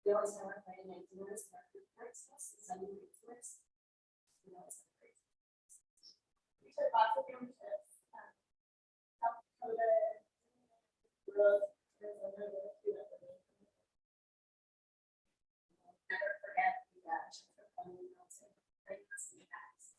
We always have our Friday night dinners, our food breakfasts, and Sunday night tours. We always have great. We took lots of field trips. South Dakota, Arizona, a few of them. Never forget the trip for fun and also great listening backs.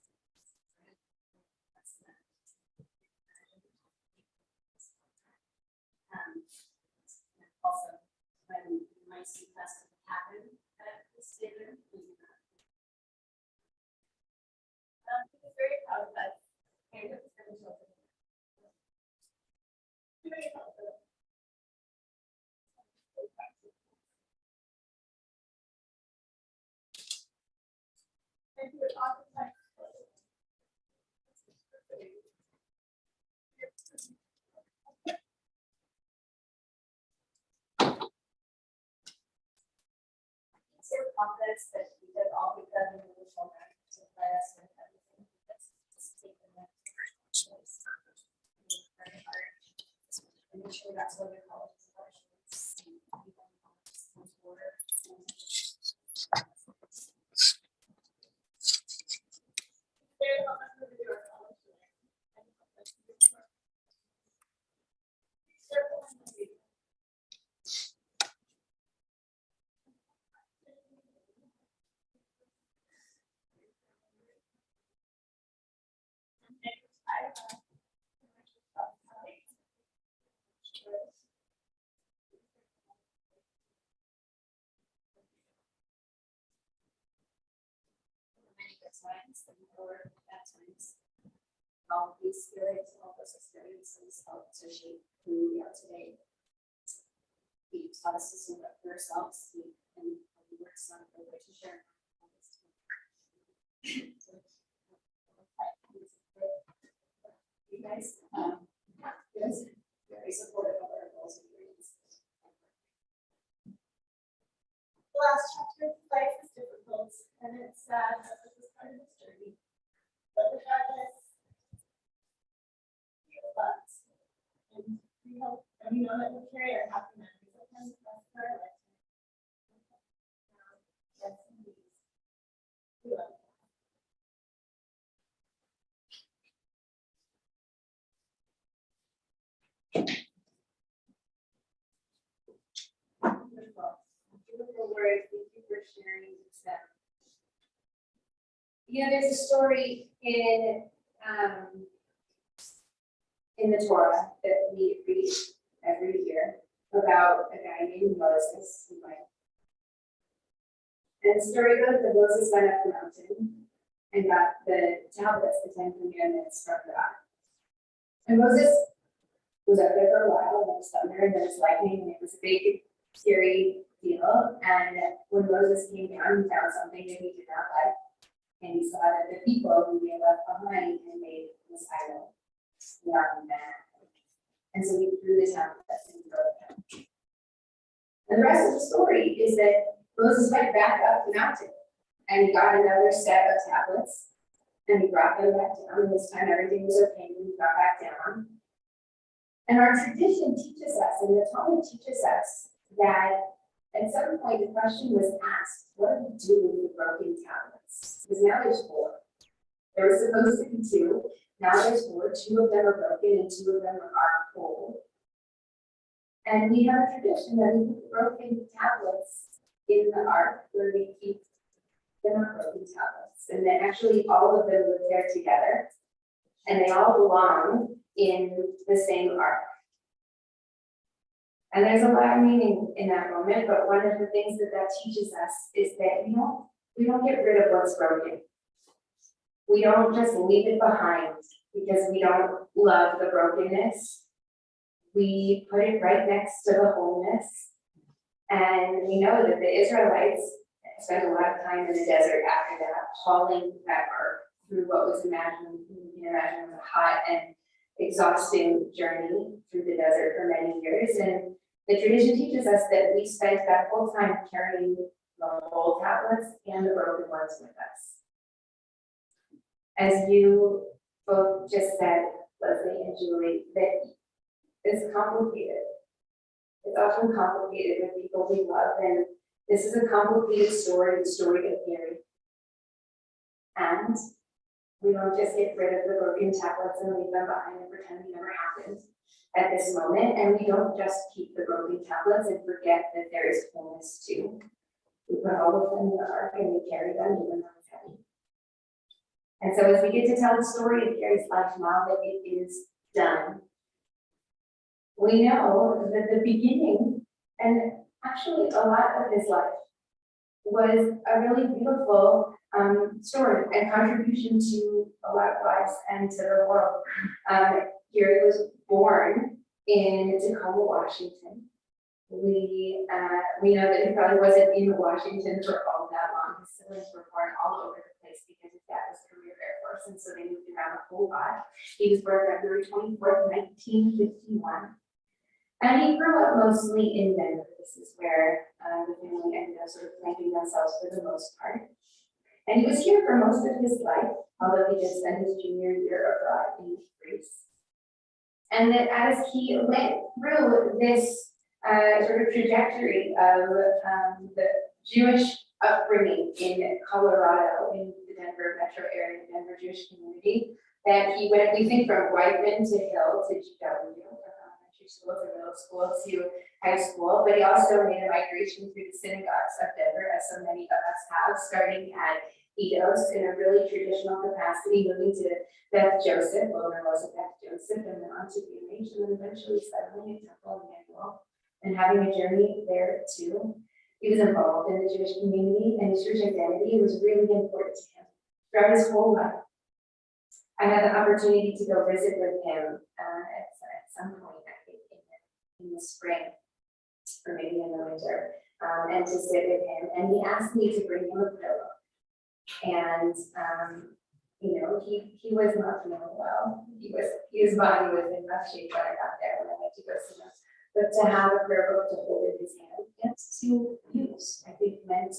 Also, when my sea festival happened at the stadium, he was very proud of us. And it was very children. Very proud of us. And he would oftentimes confidence that we did all we could in the children to let us with everything that's taken that very hard. Initially, that's what we call it. Times and more bad times. All these spirits, all those experiences help to shape who we are today. We taught us to stand up for ourselves and we work on a way to share. You guys, very supportive of our goals and dreams. The last chapter of life is difficult, and it's sad that this is part of this journey. But regardless, we have fun. And we hope and we know that we'll carry our happy memories with us for our lifetime. Yes, indeed. We love you. Beautiful words. Thank you for sharing them. You know, there's a story in the Torah that we read every year about a guy named Moses. And the story goes that Moses went up the mountain and got the tablets, the 10 Commandments from God. And Moses was up there for a while, and there was thunder and there was lightning, and it was a big, scary deal. And when Moses came down, he found something that he did not like. And he saw that the people who they left behind and made this idol. They are mad. And so he threw the tablets and broke them. And the rest of the story is that Moses went back up the mountain and he got another set of tablets and he brought them back down. And this time everything was okay and he got back down. And our tradition teaches us, and the Talmud teaches us, that at some point the question was asked, what do we do with the broken tablets? Because now there's 4. There was supposed to be 2. Now there's 4. 2 of them are broken and 2 of them are whole. And we have a tradition that we put the broken tablets in the ark where we keep the not broken tablets. And then actually all of them live there together. And they all belong in the same ark. And there's a lot of meaning in that moment, but one of the things that teaches us is that we don't get rid of what's broken. We don't just leave it behind because we don't love the brokenness. we put it right next to the holiness. And we know that the Israelites spent a lot of time in the desert after that, hauling that ark through what was imagined, you can imagine, was a hot and exhausting journey through the desert for many years. And the tradition teaches us that we spent that whole time carrying the whole tablets and the broken ones with us. As you both just said, Leslie and Julie, that it's complicated. It's often complicated with people we love, and this is a complicated story, the story of Gary. And we don't just get rid of the broken tablets and leave them behind and pretend they never happened at this moment. And we don't just keep the broken tablets and forget that there is wholeness too. We put all of them in the ark and we carry them even though it's heavy. And so as we get to tell the story of Gary's life now that it is done, we know that the beginning, and actually a lot of his life, was a really beautiful story and contribution to a lot of lives and to the world. Gary was born in Tacoma, Washington. We know that he probably wasn't in Washington for all that long. His siblings were born all over the place because his dad was career Air Force, and so they moved around a whole lot. He was born February 24th, 1951. And he grew up mostly in Denver. This is where the family ended up sort of planting themselves for the most part. And he was here for most of his life, although he did spend his junior year abroad in Greece. And that as he went through this sort of trajectory of the Jewish upbringing in Colorado, in the Denver metro area, the Denver Jewish community, that he went, we think, from Whiteman to Hill to GW, school to middle school to high school, but he also made a migration through the synagogues of Denver, as so many of us have, starting at Eidos in a really traditional capacity, moving to Beth Joseph, Lower Beth Joseph, and then on to BMH, and then eventually settling in Temple Emmanuel, and having a journey there too. He was involved in the Jewish community, and his Jewish identity was really important to him throughout his whole life. I had the opportunity to go visit with him at some point, I think, in the spring, or maybe in the winter, and to sit with him. And he asked me to bring him a prayer book. And you know, he was not feeling well. His body was in rough shape when I got there, when I went to go see him. But to have a prayer book to hold in his hand and to use, I think, meant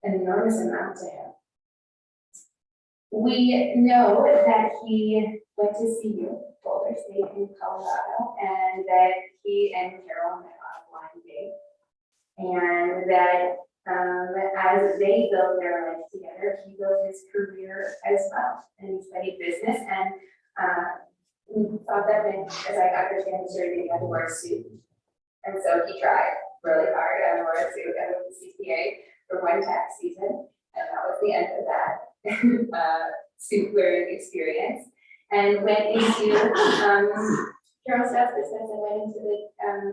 an enormous amount to him. We know that he went to CU, Boulder State in Colorado, and that he and Carol met on a blind date. And that as they built their life together, he built his career as well. And he studied business, and thought that meant, as I got to understand, he had to wear a suit. And so he tried really hard and wore a suit and went to CPA for one tax season. And that was the end of that suit wearing experience. And went into Carol's dad's business and went into the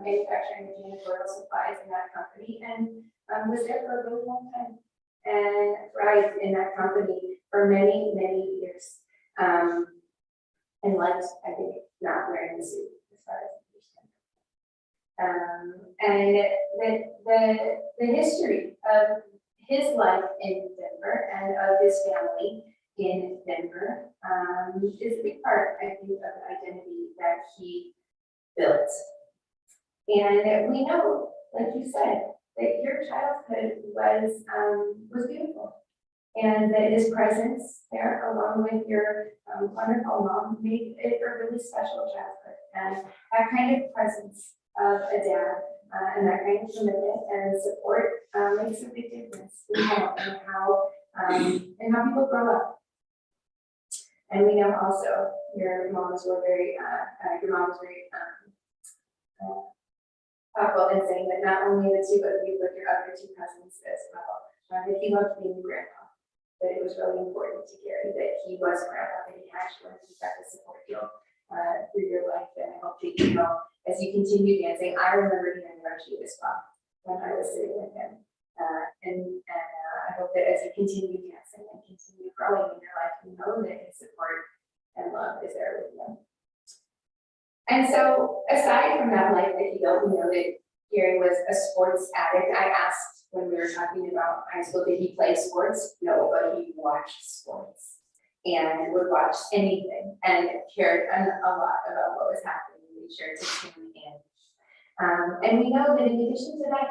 manufacturing of janitorial supplies in that company, and was there for a really long time and thrived in that company for many, many years. And liked, I think, not wearing the suit as far as I understand. And the history of his life in Denver and of his family in Denver is a big part, I think, of the identity that he built. And we know, like you said, that your childhood was beautiful, and that his presence there, along with your wonderful mom, made it a really special childhood. And that kind of presence of a dad and that kind of commitment and support makes a big difference in how people grow up. And we know also your moms was very thoughtful in saying that not only the two of you, but your other two cousins as well, that he loved being grandpa, that it was really important to Gary that he was grandpa, that he actually got to support you through your life. And I hope that you know, as you continue dancing, I remember hearing about you as well when I was sitting with him. I hope that as you continue dancing and continue growing in your life, you know that his support and love is there with you. And so aside from that life that he built, we know that Gary was a sports addict. I asked when we were talking about high school, did he play sports? No, but he watched sports and would watch anything and cared a lot about what was happening. We made sure to tune in. And we know that in addition to that,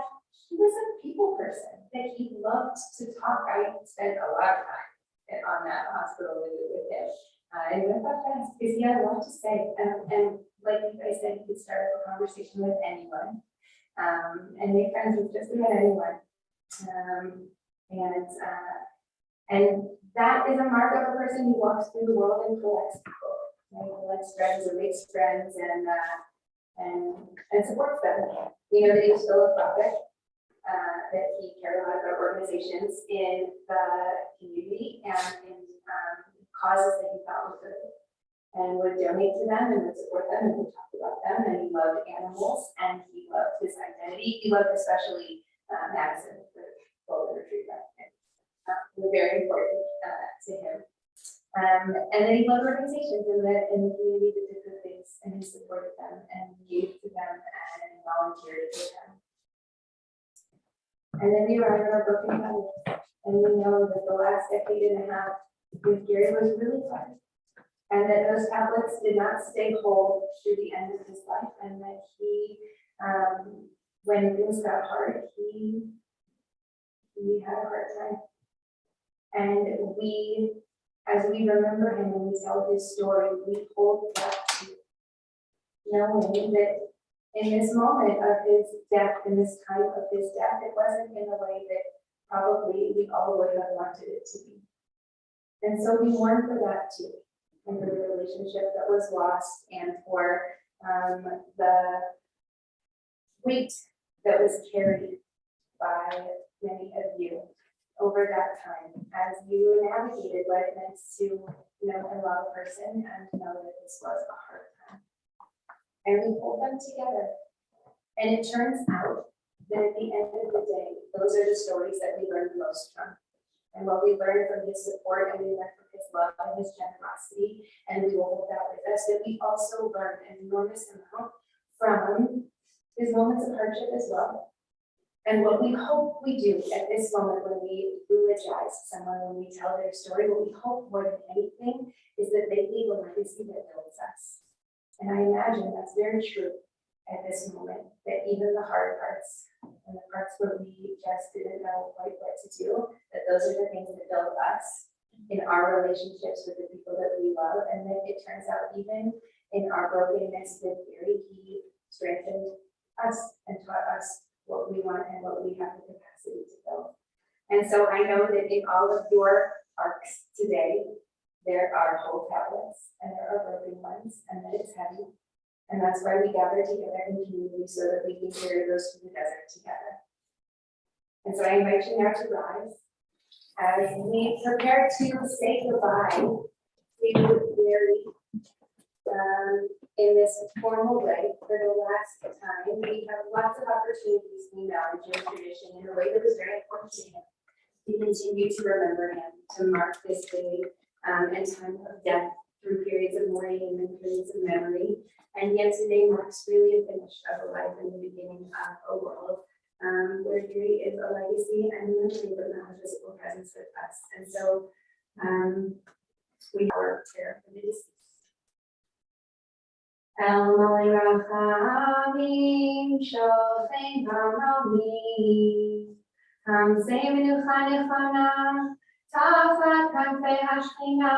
he was a people person, that he loved to talk. I spent a lot of time on that hospital visit with him. And went that fast because he had a lot to say. And like you guys said, he could start a conversation with anyone and make friends with just about anyone. And that is a mark of a person who walks through the world and collects people, right? Collects friends or makes friends and supports them. We know that he was philanthropic, that he cared a lot about organizations in the community and in causes that he thought were good, and would donate to them and would support them and would talk about them. And he loved animals and he loved his identity. He loved especially Madison, the golden retriever. Was very important to him. And then he loved organizations in the community that did good things, and he supported them and gave to them and volunteered with them. And then we arrived at our broken family, and we know that the last decade and a half with Gary was really hard, and that those tablets did not stay whole through the end of his life, and that he, when things got hard, he had a hard time. And we, as we remember him and we tell his story, we hold that to knowing that in this moment of his death, in this time of his death, it wasn't in the way that probably we all would have wanted it to be. And so we mourn for that too, and for the relationship that was lost, and for the weight that was carried by many of you over that time as you navigated what it meant to know and love a person and know that this was a hard time. And we hold them together. And it turns out that at the end of the day, those are the stories that we learn most from. And what we learn from his support, and we learn from his love and his generosity, and we will hold that with us, that we also learn an enormous amount from his moments of hardship as well. And what we hope we do at this moment when we eulogize someone, when we tell their story, what we hope more than anything is that they leave a legacy that builds us. And I imagine that's very true at this moment, that even the hard parts and the parts where we just didn't know quite what to do, that those are the things that build us in our relationships with the people that we love. And then it turns out even in our brokenness with Gary, he strengthened us and taught us what we want and what we have the capacity to build. And so I know that in all of your arcs today, there are whole tablets and there are broken ones, and that it's heavy. And that's why we gather together in community, so that we can carry those through the desert together. And so I invite you now to rise as we prepare to say goodbye to Gary in this formal way for the last time. We have lots of opportunities, we know, in Jewish tradition, in a way that was very important to him, to continue to remember him, to mark this day and time of death through periods of mourning and then periods of memory. And yet today marks really a finish of a life and the beginning of a world where Gary is a legacy and memory, but not a physical presence with us. And so we have our prayer for the deceased. El Rachamim Shochem Haramim Hamzei Menucha Nechana Tafat Kanfei Hashchina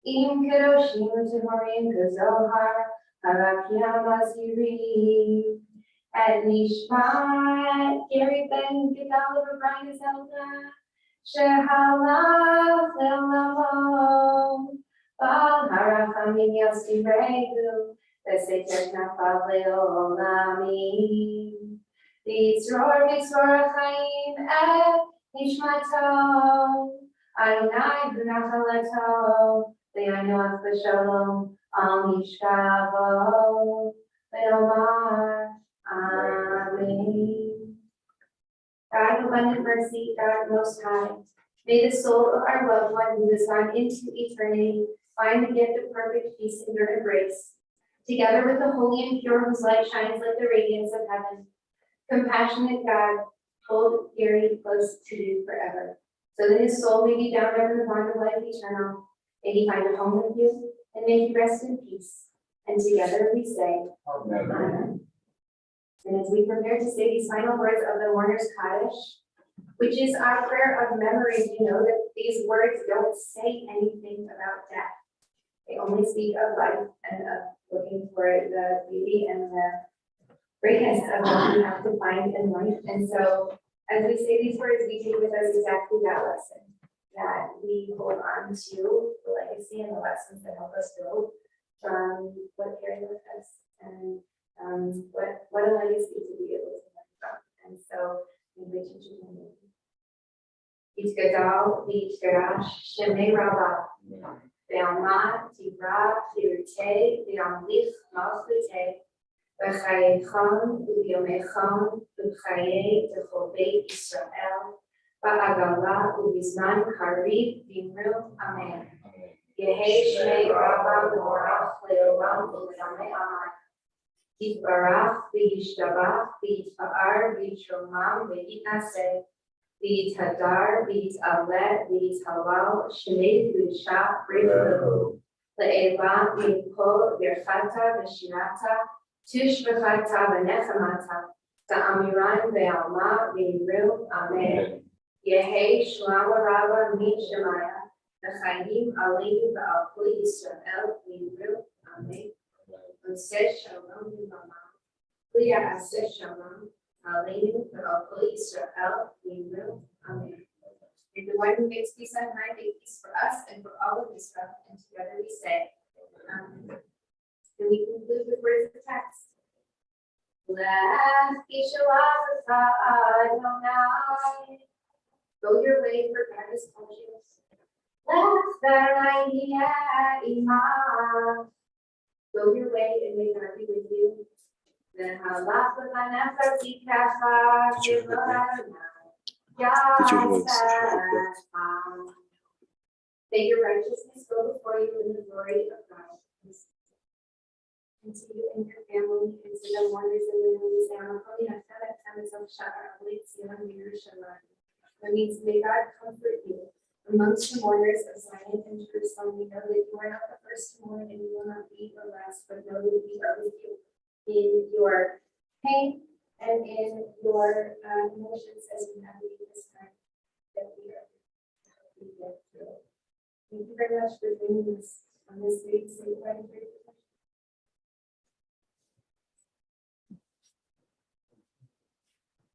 Im Kedoshim Utemorim Kazohar Harakia Basiri Et Nishmat Gary Ben Gedal O'Brien Zelda Shehalach Le'olamot Bal harachamim yosiregu, v'seter knafal le'olamim. V'yitzror chaim et nishmato, Adonai v'nachalato, v'yanoach v'shalom al mishkavo, v'omar Amen. God of abundant mercy, God most high, may the soul of our loved one who has gone into eternity find the gift of perfect peace in your embrace. Together with the holy and pure whose light shines like the radiance of heaven, compassionate God, hold Gary close to you forever, so that his soul may be bound under the bond of life eternal. May he find a home with you, and may he rest in peace. And together we say, Amen. Amen. And as we prepare to say these final words of the mourner's Kaddish, which is our prayer of memory, you know that these words don't say anything about death. They only speak of life and of looking for the beauty and the greatness of what we have to find in life. And so as we say these words, we take with us exactly that lesson, that we hold on to the legacy and the lessons that help us grow from what carried with us, and what a legacy to be able to learn from. And so in relationship to him. Yitgadal v'yitgarash shemei Rabbah ve'alma tivra v'yirtei v'yamlich malchutei v'chayechon v'yomechon v'chayei t'chol beit Yisrael v'agala v'bizman karib v'imru amen. Yehei shmei Rabbah v'orach le'olam v'samei amen. Yitbarach v'yishtabach v'yitfa'ar v'yitromam v'yitnaseh v'yithadar v'yit'alet v'yithalal shnei v'yishach v'yitlahu le'ela v'yimkol v'yirchata v'shirata tushvachata v'nechamata ta'amiran ve'alma v'yimru amen. Yehei shlama rabba min-shemaya v'chayim aleinu v'al kol Yisrael v'yimru amen. Oseh shalom v'mama Kuya aseh shalom aleinu v'al kol Yisrael v'yimru amen. And the one who makes peace on high, make peace for us and for all of Israel, and together we say, Amen. And we conclude with words of the text. Lech Yishalach Adonai. Go your way, for God has called you. Lech Adonai imach. Go your way, and may God be with you. Then halach l'chanecha v'kacha v'lo May your righteousness go before you in the glory of God. And to you and your family, and to the mourners and the mourners, that means may God comfort you amongst the mourners of Zion and Jerusalem. We know that you are not the first to mourn, and you will not be the last, but know that we are with you in your pain and in your emotions as we navigate this time that we are through. Thank you very much for doing this on this day. Say,